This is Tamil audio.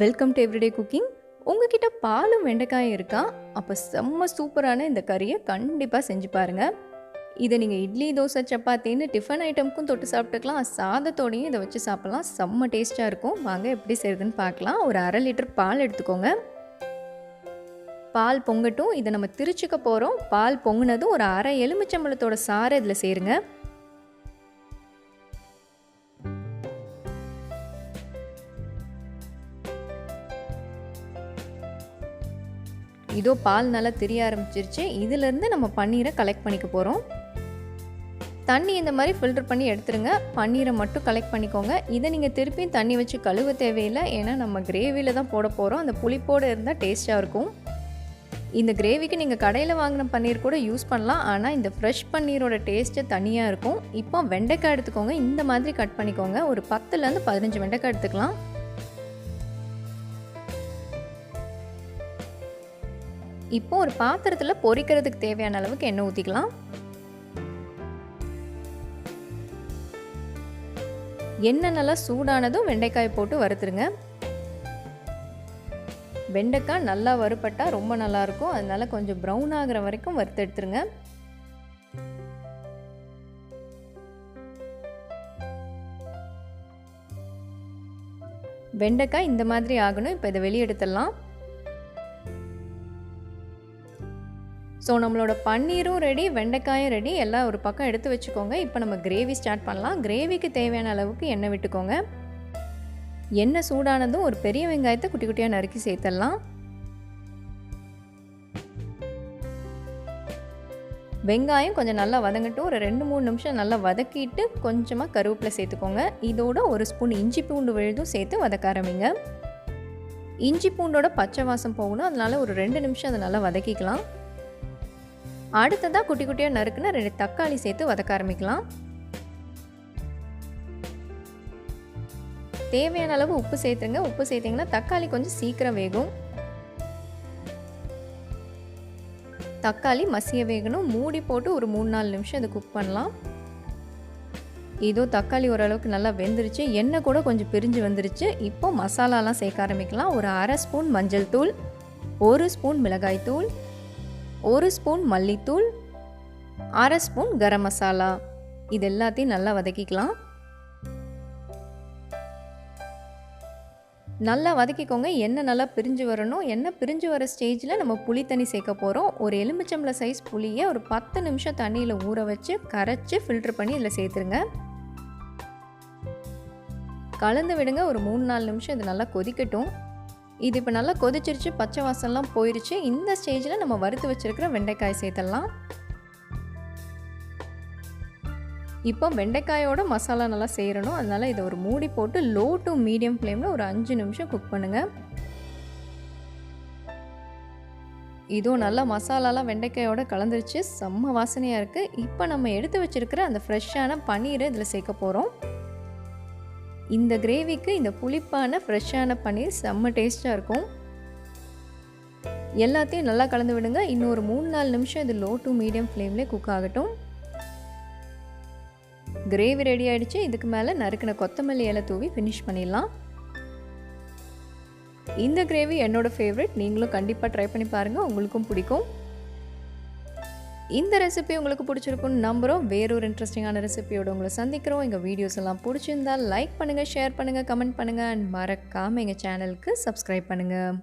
Welcome to everyday cooking. உங்ககிட்ட பாலும் வெண்டைக்காயும் இருக்கா? அப்போ செம்ம சூப்பரான இந்த கறியை கண்டிப்பாக செஞ்சு பாருங்கள். இதை நீங்கள் இட்லி, தோசை, சப்பாத்தின்னு டிஃபன் ஐட்டமுக்கும் தொட்டு சாப்பிட்டுக்கலாம். சாதத்தோடையும் இதை வச்சு சாப்பிட்லாம். செம்ம டேஸ்ட்டாக இருக்கும். வாங்க எப்படி செய்யுதுன்னு பார்க்கலாம். ஒரு 1/2 லிட்டர் பால் எடுத்துக்கோங்க. பால் பொங்கட்டும். இதை நம்ம திரிச்சுக்க போகிறோம். பால் பொங்குனதும் ஒரு 1/2 எலுமிச்சம்பழத்தோட சாறை இதில் சேருங்க. இதோ பால் நல்லா திரிய ஆரம்பிச்சிருச்சு. இதிலேருந்து நம்ம பன்னீரை கலெக்ட் பண்ணிக்க போகிறோம். தண்ணி இந்த மாதிரி ஃபில்டர் பண்ணி எடுத்துருங்க. பன்னீரை மட்டும் கலெக்ட் பண்ணிக்கோங்க. இதை நீங்கள் திருப்பியும் தண்ணி வச்சு கழுவ தேவையில்லை. ஏன்னா நம்ம கிரேவியில் தான் போட போகிறோம். அந்த புளிப்போடு இருந்தால் டேஸ்ட்டாக இருக்கும். இந்த கிரேவிக்கு நீங்கள் கடையில் வாங்கின பன்னீர் கூட யூஸ் பண்ணலாம். ஆனால் இந்த ஃப்ரெஷ் பன்னீரோட டேஸ்ட்டு தனியாக இருக்கும். இப்போ வெண்டைக்காய் எடுத்துக்கோங்க. இந்த மாதிரி கட் பண்ணிக்கோங்க. ஒரு 10லேருந்து 15 வெண்டைக்காய் எடுத்துக்கலாம். இப்போ ஒரு பாத்திரத்தில் பொரிக்கிறதுக்கு தேவையான அளவுக்கு எண்ணெய் ஊற்றிக்கலாம். எண்ணெய் நல்லா சூடானதும் வெண்டைக்காய் போட்டு வறுத்துருங்க. வெண்டைக்காய் நல்லா வறுப்பட்டால் ரொம்ப நல்லாயிருக்கும். அதனால கொஞ்சம் ப்ரௌன் ஆகிற வரைக்கும் வறுத்து எடுத்துருங்க. வெண்டைக்காய் இந்த மாதிரி ஆகணும். இப்போ இதை வெளியே எடுத்துடலாம். ஸோ நம்மளோட பன்னீரும் ரெடி, வெண்டைக்காயும் ரெடி. எல்லாம் ஒரு பக்கம் எடுத்து வச்சுக்கோங்க. இப்போ நம்ம கிரேவி ஸ்டார்ட் பண்ணலாம். கிரேவிக்கு தேவையான அளவுக்கு எண்ணெய் விட்டுக்கோங்க. எண்ணெய் சூடானதும் ஒரு பெரிய வெங்காயத்தை குட்டி குட்டியாக நறுக்கி சேர்த்துடலாம். வெங்காயம் கொஞ்சம் நல்லா வதங்கட்டும். ஒரு 2-3 நிமிஷம் நல்லா வதக்கிட்டு கொஞ்சமாக கருவேப்பிலை சேர்த்துக்கோங்க. இதோட ஒரு ஸ்பூன் இஞ்சி பூண்டு விழுதும் சேர்த்து வதக்க ஆரம்பிங்க. இஞ்சி பூண்டோட பச்சை வாசம் போகணும். அதனால ஒரு 2 நிமிஷம் அதை நல்லா வதக்கிக்கலாம். அடுத்ததாக குட்டி குட்டியாக நறுக்குன்னு 2 தக்காளி சேர்த்து வதக்க ஆரம்பிக்கலாம். தேவையான அளவு உப்பு சேர்த்துருங்க. உப்பு சேர்த்திங்கன்னா தக்காளி கொஞ்சம் சீக்கிரம் வேகும். தக்காளி மசிய வேகணும். மூடி போட்டு ஒரு 3-4 நிமிஷம் இதை குக் பண்ணலாம். இதோ தக்காளி ஓரளவுக்கு நல்லா வெந்துருச்சு. எண்ணெய் கூட கொஞ்சம் பிரிஞ்சு வந்துருச்சு. இப்போ மசாலாலாம் சேர்க்க ஆரம்பிக்கலாம். ஒரு 1/2 ஸ்பூன் மஞ்சள் தூள், 1 ஸ்பூன் மிளகாய் தூள், 1 ஸ்பூன் மல்லித்தூள், 1/2 ஸ்பூன் கரம் மசாலா. இது எல்லாத்தையும் நல்லா வதக்கிக்கலாம். நல்லா வதக்கிக்கோங்க. எண்ணெய் நல்லா பிரிஞ்சு வரணும். எண்ணெய் பிரிஞ்சு வர ஸ்டேஜில் நம்ம புளி தண்ணி சேர்க்க போகிறோம். ஒரு எலுமிச்சம்பழ சைஸ் புளியை ஒரு 10 நிமிஷம் தண்ணியில் ஊற வச்சு கரைச்சி ஃபில்டர் பண்ணி இதில் சேர்த்துருங்க. கலந்து விடுங்க. ஒரு 3-4 நிமிஷம் இது நல்லா கொதிக்கட்டும். இது இப்போ நல்லா கொதிச்சிருச்சு. பச்சை வாசம்லாம் போயிடுச்சு. இந்த ஸ்டேஜில் நம்ம வறுத்து வச்சுருக்கிற வெண்டைக்காய் சேர்த்துடலாம். இப்போ வெண்டைக்காயோட மசாலா நல்லா சேரணும். அதனால் இதை ஒரு மூடி போட்டு லோ டு மீடியம் ஃப்ளேமில் ஒரு 5 நிமிஷம் குக் பண்ணுங்கள். இதோ நல்லா மசாலாலாம் வெண்டைக்காயோட கலந்துருச்சு. செம்ம வாசனையாக இருக்குது. இப்போ நம்ம எடுத்து வச்சுருக்கிற அந்த ஃப்ரெஷ்ஷான பன்னீரை இதில் சேர்க்க போகிறோம். இந்த கிரேவிக்கு இந்த புளிப்பான ஃப்ரெஷ்ஷான பன்னீர் செம்ம டேஸ்ட்டாக இருக்கும். எல்லாத்தையும் நல்லா கலந்து விடுங்க. இன்னும் ஒரு 3-4 நிமிஷம் இது லோ டு மீடியம் ஃப்ளேம்லேயே குக் ஆகட்டும். கிரேவி ரெடி ஆகிடுச்சு. இதுக்கு மேலே நறுக்கின கொத்தமல்லி இலை தூவி ஃபினிஷ் பண்ணிடலாம். இந்த கிரேவி என்னோட ஃபேவரட். நீங்களும் கண்டிப்பாக ட்ரை பண்ணி பாருங்கள். உங்களுக்கும் பிடிக்கும். இந்த ரெசிபி உங்களுக்கு பிடிச்சிருக்குன்னு நம்புகிறோம். வேறொரு இன்ட்ரெஸ்டிங்கான ரெசிபியோடு உங்களை சந்திக்கிறோம். எங்கள் வீடியோஸ் எல்லாம் பிடிச்சிருந்தால் லைக் பண்ணுங்கள், ஷேர் பண்ணுங்கள், கமெண்ட் பண்ணுங்கள் அண்ட் மறக்காமல் எங்கள் சேனலுக்கு சப்ஸ்கிரைப் பண்ணுங்கள்.